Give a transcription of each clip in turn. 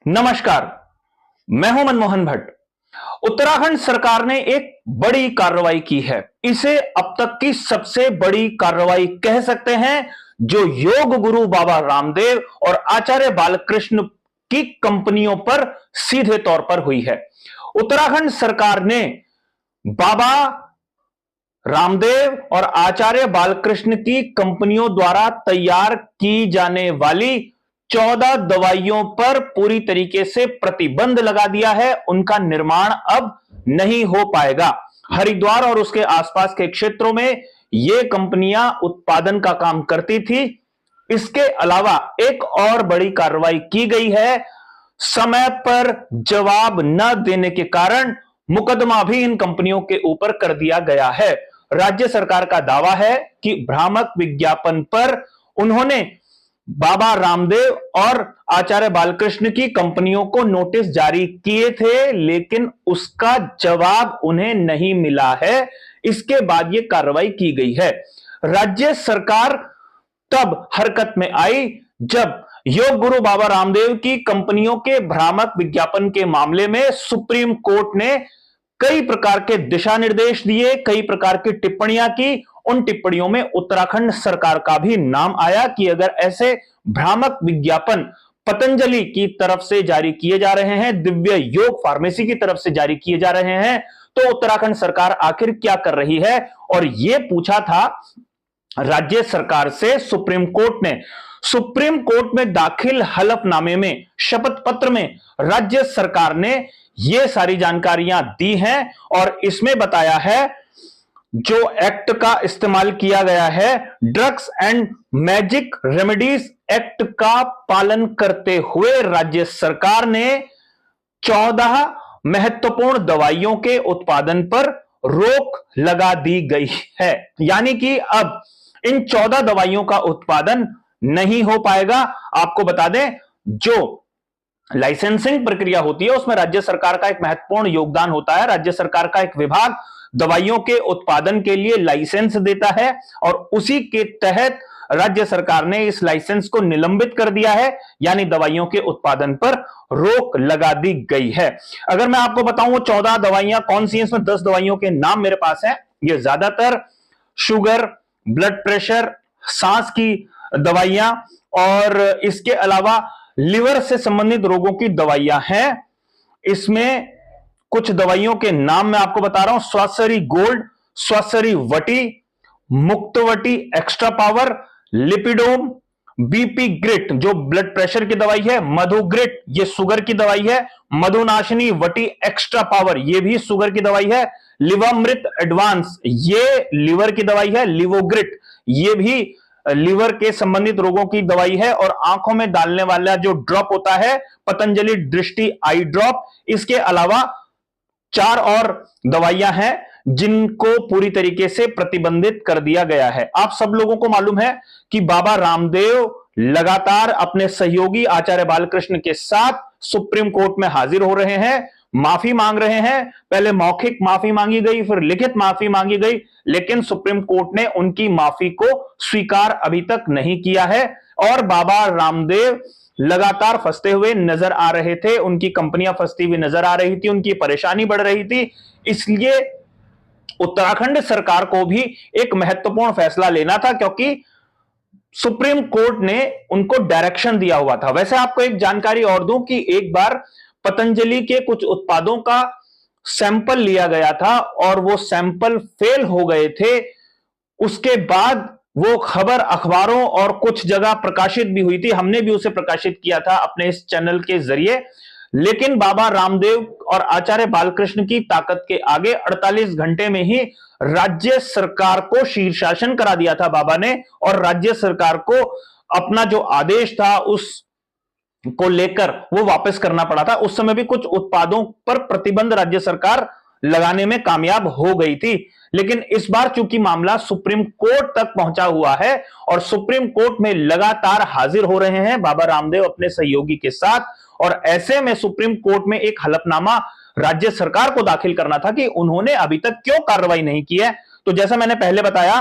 नमस्कार, मैं हूं मनमोहन भट्ट। उत्तराखंड सरकार ने एक बड़ी कार्रवाई की है। इसे अब तक की सबसे बड़ी कार्रवाई कह सकते हैं, जो योग गुरु बाबा रामदेव और आचार्य बालकृष्ण की कंपनियों पर सीधे तौर पर हुई है। उत्तराखंड सरकार ने बाबा रामदेव और आचार्य बालकृष्ण की कंपनियों द्वारा तैयार की जाने वाली 14 दवाइयों पर पूरी तरीके से प्रतिबंध लगा दिया है। उनका निर्माण अब नहीं हो पाएगा। हरिद्वार और उसके आसपास के क्षेत्रों में ये कंपनियां उत्पादन का काम करती थी। इसके अलावा एक और बड़ी कार्रवाई की गई है। समय पर जवाब न देने के कारण मुकदमा भी इन कंपनियों के ऊपर कर दिया गया है। राज्य सरकार का दावा है कि भ्रामक विज्ञापन पर उन्होंने बाबा रामदेव और आचार्य बालकृष्ण की कंपनियों को नोटिस जारी किए थे, लेकिन उसका जवाब उन्हें नहीं मिला है। इसके बाद यह कार्रवाई की गई है। राज्य सरकार तब हरकत में आई जब योग गुरु बाबा रामदेव की कंपनियों के भ्रामक विज्ञापन के मामले में सुप्रीम कोर्ट ने कई प्रकार के दिशा निर्देश दिए, कई प्रकार की टिप्पणियां की। उन टिप्पणियों में उत्तराखंड सरकार का भी नाम आया कि अगर ऐसे भ्रामक विज्ञापन पतंजलि की तरफ से जारी किए जा रहे हैं, दिव्य योग फार्मेसी की तरफ से जारी किए जा रहे हैं, तो उत्तराखंड सरकार आखिर क्या कर रही है। और यह पूछा था राज्य सरकार से सुप्रीम कोर्ट ने। सुप्रीम कोर्ट में दाखिल हलफनामे में, शपथ पत्र में राज्य सरकार ने ये सारी जानकारियां दी हैं और इसमें बताया है जो एक्ट का इस्तेमाल किया गया है, drugs and magic remedies act का पालन करते हुए राज्य सरकार ने 14 महत्वपूर्ण दवाइयों के उत्पादन पर रोक लगा दी गई है। यानी कि अब इन 14 दवाइयों का उत्पादन नहीं हो पाएगा। आपको बता दें, जो लाइसेंसिंग प्रक्रिया होती है उसमें राज्य सरकार का एक महत्वपूर्ण योगदान होता है। राज्य सरकार का एक विभाग दवाइयों के उत्पादन के लिए लाइसेंस देता है और उसी के तहत राज्य सरकार ने इस लाइसेंस को निलंबित कर दिया है, यानी दवाइयों के उत्पादन पर रोक लगा दी गई है। अगर मैं आपको बताऊं वो 14 दवाइयां कौन सी हैं, इसमें 10 दवाइयों के नाम मेरे पास हैं। ये ज्यादातर शुगर, ब्लड प्रेशर, सांस की दवाइयां और इसके अलावा लिवर से संबंधित रोगों की दवाइयां हैं। इसमें कुछ दवाइयों के नाम मैं आपको बता रहा हूं। Swasari gold, Swasari Vati, Muktavati extra power, Lipidom, BP grit जो ब्लड प्रेशर की दवाई है, मधु ग्रिट ये शुगर की दवाई है, मधुनाशिनी वटी एक्स्ट्रा पावर ये भी शुगर की दवाई है, लिवामृत एडवांस ये लिवर की दवाई है, लिवोग्रिट ये भी लिवर के संबंधित रोगों की दवाई है, और आंखों में डालने वाला जो ड्रॉप होता है पतंजलि दृष्टि आई ड्रॉप। इसके अलावा 4 और दवाइयां हैं जिनको पूरी तरीके से प्रतिबंधित कर दिया गया है। आप सब लोगों को मालूम है कि बाबा रामदेव लगातार अपने सहयोगी आचार्य बालकृष्ण के साथ सुप्रीम कोर्ट में हाजिर हो रहे हैं, माफी मांग रहे हैं। पहले मौखिक माफी मांगी गई, फिर लिखित माफी मांगी गई, लेकिन सुप्रीम कोर्ट ने उनकी माफी को स्वीकार अभी तक नहीं किया है। और बाबा रामदेव लगातार फंसते हुए नजर आ रहे थे, उनकी कंपनियां फंसती हुई नजर आ रही थी, उनकी परेशानी बढ़ रही थी। इसलिए उत्तराखंड सरकार को भी एक महत्वपूर्ण फैसला लेना था, क्योंकि सुप्रीम कोर्ट ने उनको डायरेक्शन दिया हुआ था। वैसे आपको एक जानकारी और दूं कि एक बार पतंजलि के कुछ उत्पादों का सैंपल लिया गया था और वो सैंपल फेल हो गए थे। उसके बाद वो खबर अखबारों और कुछ जगह प्रकाशित भी हुई थी, हमने भी उसे प्रकाशित किया था अपने इस चैनल के जरिए। लेकिन बाबा रामदेव और आचार्य बालकृष्ण की ताकत के आगे 48 घंटे में ही राज्य सरकार को शीर्षासन करा दिया था बाबा ने, और राज्य सरकार को अपना जो आदेश था उस को लेकर वो वापस करना पड़ा था। उस समय भी कुछ उत्पादों पर प्रतिबंध राज्य सरकार लगाने में कामयाब हो गई थी, लेकिन इस बार चूंकि मामला सुप्रीम कोर्ट तक पहुंचा हुआ है और सुप्रीम कोर्ट में लगातार हाजिर हो रहे हैं बाबा रामदेव अपने सहयोगी के साथ, और ऐसे में सुप्रीम कोर्ट में एक हलफनामा राज्य सरकार को दाखिल करना था कि उन्होंने अभी तक क्यों कार्रवाई नहीं की है। तो जैसा मैंने पहले बताया,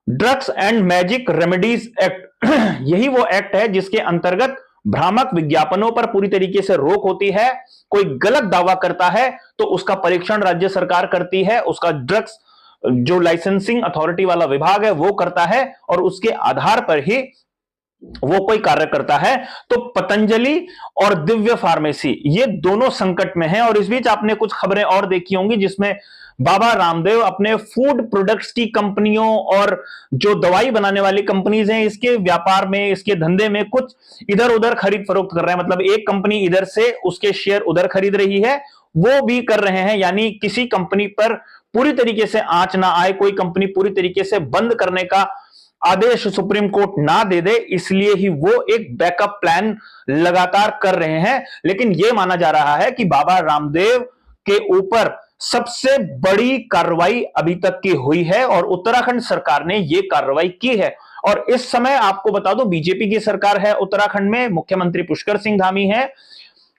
drugs and magic remedies act यही वो एक्ट है जिसके अंतर्गत भ्रामक विज्ञापनों पर पूरी तरीके से रोक होती है। कोई गलत दावा करता है तो उसका परीक्षण राज्य सरकार करती है, उसका ड्रग्स जो लाइसेंसिंग अथॉरिटी वाला विभाग है वो करता है और उसके आधार पर ही वो कोई कार्य करता है। तो पतंजलि और दिव्य फार्मेसी ये दोनों संकट में हैं। और इस बीच आपने कुछ खबरें और देखी होंगी जिसमें बाबा रामदेव अपने फूड प्रोडक्ट्स की कंपनियों और जो दवाई बनाने वाली कंपनीज हैं इसके व्यापार में, इसके धंधे में कुछ इधर उधर खरीद फरोख्त कर रहे हैं। मतलब एक कंपनी इधर से उसके शेयर उधर खरीद रही है, वो भी कर रहे हैं। यानी किसी कंपनी पर पूरी तरीके से आंच ना आए, कोई कंपनी पूरी तरीके से बंद करने का आदेश सुप्रीम कोर्ट ना दे दे, इसलिए ही वो एक बैकअप प्लान लगातार कर रहे हैं। लेकिन यह माना जा रहा है कि बाबा रामदेव के ऊपर सबसे बड़ी कार्रवाई अभी तक की हुई है और उत्तराखंड सरकार ने यह कार्रवाई की है। और इस समय आपको बता दो बीजेपी की सरकार है उत्तराखंड में, मुख्यमंत्री पुष्कर सिंह धामी है।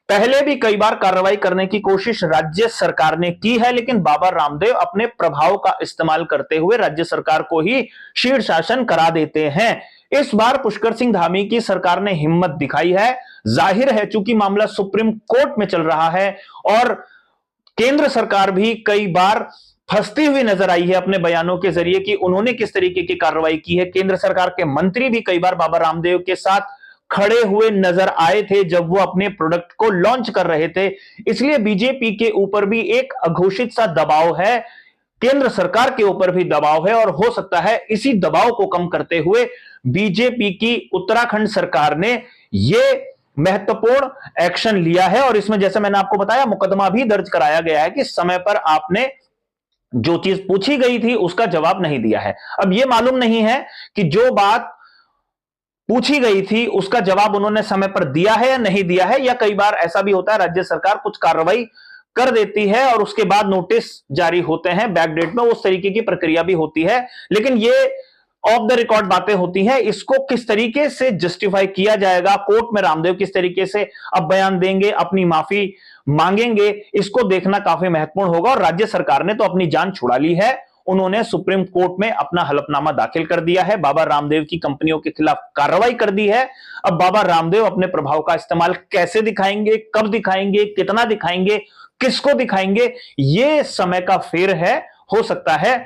पहले भी कई बार कार्रवाई करने की कोशिश राज्य सरकार ने की है, लेकिन बाबा रामदेव अपने प्रभाव का इस्तेमाल करते हुए राज्य सरकार को ही शीर्षासन करा देते हैं। इस बार पुष्कर सिंह धामी की सरकार ने हिम्मत दिखाई है। जाहिर है चूंकि मामला सुप्रीम कोर्ट में चल रहा है और केंद्र सरकार भी कई बार फंसती हुई नजर आई है अपने बयानों के जरिए कि उन्होंने किस तरीके की कार्रवाई की है। केंद्र सरकार के मंत्री भी कई बार बाबा रामदेव के साथ खड़े हुए नजर आए थे जब वो अपने प्रोडक्ट को लॉन्च कर रहे थे। इसलिए बीजेपी के ऊपर भी एक अघोषित सा दबाव है, केंद्र सरकार के ऊपर भी दबाव है और हो सकता है इसी दबाव को कम करते हुए बीजेपी की उत्तराखंड सरकार ने यह महत्वपूर्ण एक्शन लिया है। और इसमें जैसे मैंने आपको बताया मुकदमा भी दर्ज कराया गया है कि समय पर आपने जो चीज पूछी गई थी उसका जवाब नहीं दिया है। अब यह मालूम नहीं है कि जो बात पूछी गई थी उसका जवाब उन्होंने समय पर दिया है या नहीं दिया है, या कई बार ऐसा भी होता है राज्य सरकार कुछ कार्रवाई कर देती है और उसके बाद नोटिस जारी होते हैं बैकडेट में, उस तरीके की प्रक्रिया भी होती है। लेकिन ये ऑफ द रिकॉर्ड बातें होती हैं, इसको किस तरीके से जस्टिफाई किया जाएगा, कोर्ट में रामदेव किस तरीके से अब बयान देंगे, अपनी माफी मांगेंगे, इसको देखना काफी महत्वपूर्ण होगा। और राज्य सरकार ने तो अपनी जान छुड़ा ली है, उन्होंने सुप्रीम कोर्ट में अपना हलफनामा दाखिल कर दिया है, बाबा रामदेव की कंपनियों के खिलाफ कार्रवाई कर दी है। अब बाबा रामदेव अपने प्रभाव का इस्तेमाल कैसे दिखाएंगे, कब दिखाएंगे, कितना दिखाएंगे, किसको दिखाएंगे, यह समय का फेर है। हो सकता है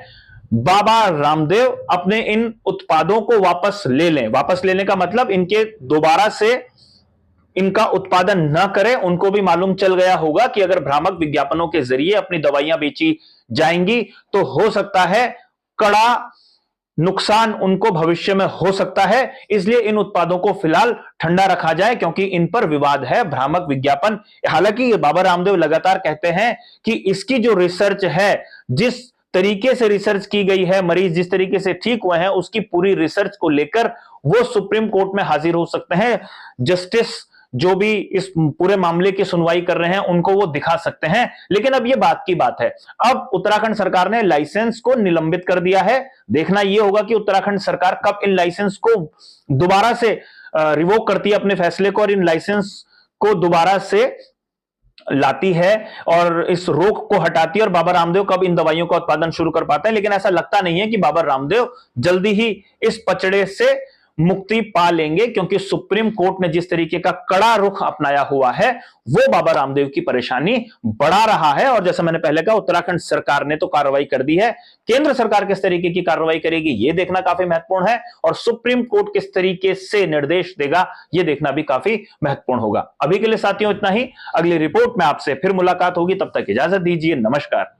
बाबा रामदेव अपने इन उत्पादों को वापस ले लें। वापस लेने का मतलब इनके दोबारा से इनका उत्पादन न करें। उनको भी मालूम चल गया होगा कि अगर भ्रामक विज्ञापनों के जरिए अपनी दवाइयां बेची जाएंगी तो हो सकता है कड़ा नुकसान उनको भविष्य में हो सकता है। इसलिए इन उत्पादों को फिलहाल ठंडा रखा जाए क्योंकि इन पर विवाद है, भ्रामक विज्ञापन। हालांकि बाबा रामदेव लगातार कहते हैं कि इसकी जो रिसर्च है, जिस तरीके से रिसर्च की गई है, मरीज जिस तरीके से ठीक हुए हैं, उसकी पूरी रिसर्च को लेकर वो सुप्रीम कोर्ट में हाजिर हो सकते हैं। जस्टिस जो भी इस पूरे मामले की सुनवाई कर रहे हैं उनको वो दिखा सकते हैं। लेकिन अब ये बात की बात है, अब उत्तराखंड सरकार ने लाइसेंस को निलंबित कर दिया है। देखना यह होगा कि उत्तराखंड सरकार कब इन लाइसेंस को दोबारा से रिवोक करती है अपने फैसले को, और इन लाइसेंस को दोबारा से लाती है और इस रोक को हटाती है, और बाबा रामदेव कब इन दवाइयों का उत्पादन शुरू कर पाते हैं। लेकिन ऐसा लगता नहीं है कि बाबा रामदेव जल्दी ही इस पचड़े से मुक्ति पा लेंगे, क्योंकि सुप्रीम कोर्ट ने जिस तरीके का कड़ा रुख अपनाया हुआ है वो बाबा रामदेव की परेशानी बढ़ा रहा है। और जैसा मैंने पहले कहा, उत्तराखंड सरकार ने तो कार्रवाई कर दी है, केंद्र सरकार किस तरीके की कार्रवाई करेगी ये देखना काफी महत्वपूर्ण है, और सुप्रीम कोर्ट किस तरीके से निर्देश देगा ये देखना भी काफी महत्वपूर्ण होगा। अभी के लिए साथियों इतना ही, अगली रिपोर्ट में आपसे फिर मुलाकात होगी, तब तक इजाजत दीजिए, नमस्कार।